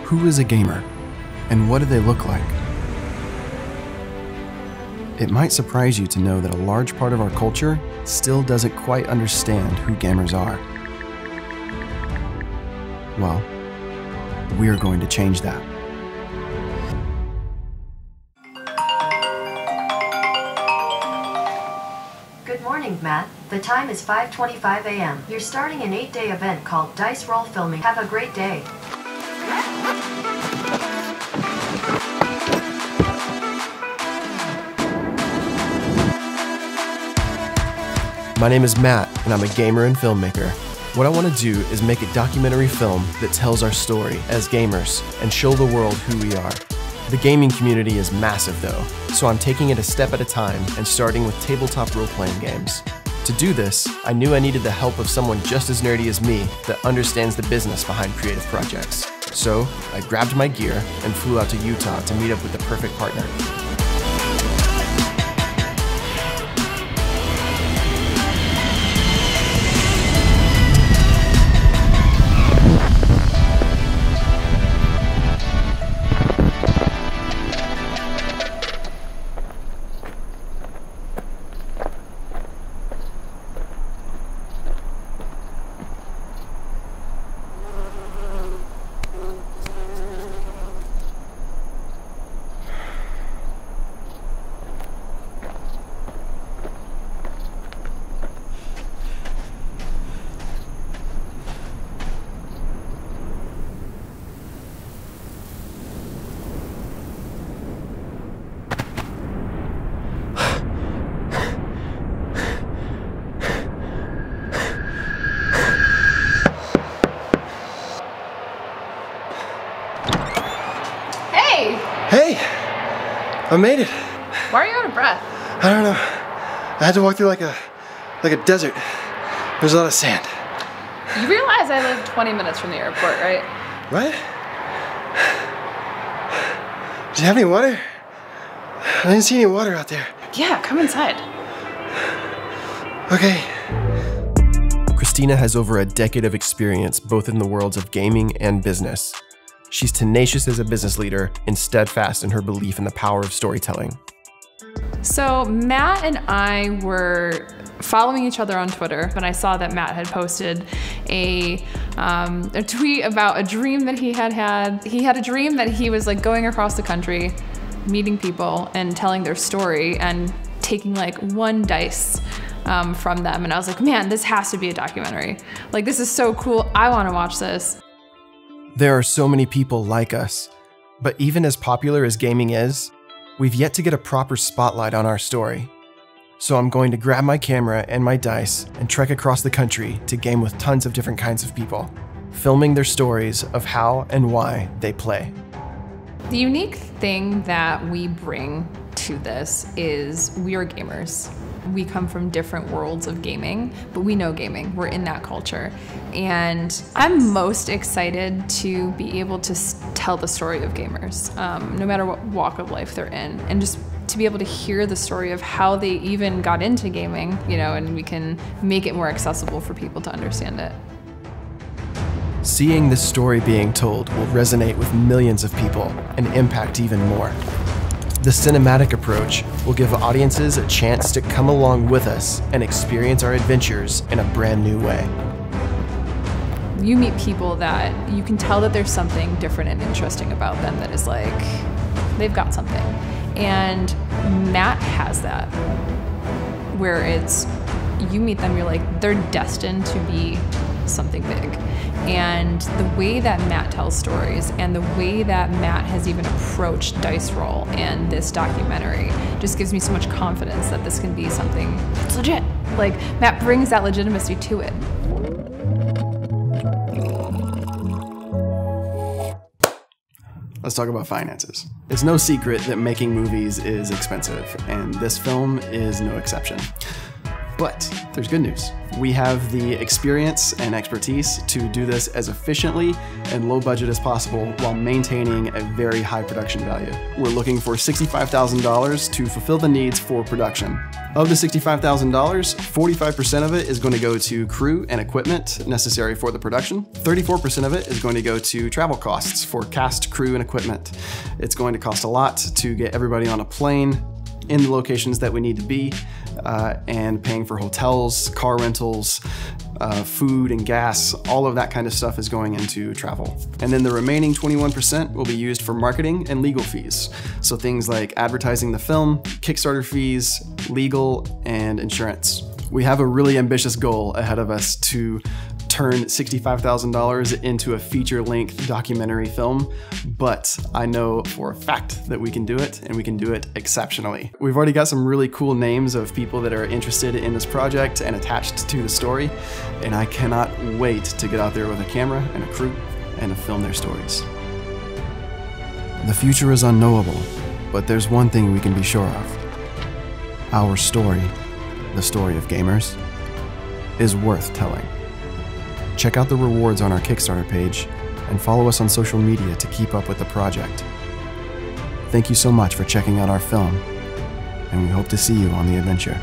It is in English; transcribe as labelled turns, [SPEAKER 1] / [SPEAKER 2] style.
[SPEAKER 1] Who is a gamer, and what do they look like? It might surprise you to know that a large part of our culture still doesn't quite understand who gamers are. Well, we're going to change that.
[SPEAKER 2] Good morning, Matt. The time is 5:25 a.m. You're starting an 8-day event called Dice Roll Filming. Have a great day.
[SPEAKER 1] My name is Matt, and I'm a gamer and filmmaker. What I want to do is make a documentary film that tells our story as gamers and show the world who we are. The gaming community is massive though, so I'm taking it a step at a time and starting with tabletop role-playing games. To do this, I knew I needed the help of someone just as nerdy as me that understands the business behind creative projects. So I grabbed my gear and flew out to Utah to meet up with the perfect partner. Hey! I made it.
[SPEAKER 3] Why are you out of breath?
[SPEAKER 1] I don't know. I had to walk through like a desert. There's a lot of sand.
[SPEAKER 3] You realize I live 20 minutes from the airport, right?
[SPEAKER 1] What? Do you have any water? I didn't see any water out there.
[SPEAKER 3] Yeah, come inside.
[SPEAKER 1] Okay. Christina has over a decade of experience both in the worlds of gaming and business. She's tenacious as a business leader and steadfast in her belief in the power of storytelling.
[SPEAKER 3] So Matt and I were following each other on Twitter when I saw that Matt had posted a tweet about a dream that he had had. He had a dream that he was like going across the country, meeting people and telling their story and taking like one dice from them. And I was like, man, this has to be a documentary. Like, this is so cool. I want to watch this.
[SPEAKER 1] There are so many people like us, but even as popular as gaming is, we've yet to get a proper spotlight on our story. So I'm going to grab my camera and my dice and trek across the country to game with tons of different kinds of people, filming their stories of how and why they play.
[SPEAKER 3] The unique thing that we bring to this is we are gamers. We come from different worlds of gaming, but we know gaming. We're in that culture. And I'm most excited to be able to tell the story of gamers, no matter what walk of life they're in, and just to be able to hear the story of how they even got into gaming, you know, and we can make it more accessible for people to understand it.
[SPEAKER 1] Seeing this story being told will resonate with millions of people and impact even more. The cinematic approach will give audiences a chance to come along with us and experience our adventures in a brand new way.
[SPEAKER 3] You meet people that you can tell that there's something different and interesting about them that is like, they've got something. And Matt has that, where it's, you meet them, you're like, they're destined to be something big. And the way that Matt tells stories and the way that Matt has even approached Dice Roll and this documentary just gives me so much confidence that this can be something that's legit. Like, Matt brings that legitimacy to it.
[SPEAKER 1] Let's talk about finances. It's no secret that making movies is expensive, and this film is no exception.
[SPEAKER 4] But there's good news. We have the experience and expertise to do this as efficiently and low budget as possible while maintaining a very high production value. We're looking for $65,000 to fulfill the needs for production. Of the $65,000, 45% of it is going to go to crew and equipment necessary for the production. 34% of it is going to go to travel costs for cast, crew, and equipment. It's going to cost a lot to get everybody on a plane in the locations that we need to be, and paying for hotels, car rentals, food and gas, all of that kind of stuff is going into travel. And then the remaining 21% will be used for marketing and legal fees. So things like advertising the film, Kickstarter fees, legal, and insurance. We have a really ambitious goal ahead of us to turn $65,000 into a feature-length documentary film, but I know for a fact that we can do it, and we can do it exceptionally. We've already got some really cool names of people that are interested in this project and attached to the story, and I cannot wait to get out there with a camera and a crew and to film their stories.
[SPEAKER 1] The future is unknowable, but there's one thing we can be sure of. Our story, the story of gamers, is worth telling. Check out the rewards on our Kickstarter page and follow us on social media to keep up with the project. Thank you so much for checking out our film, and we hope to see you on the adventure.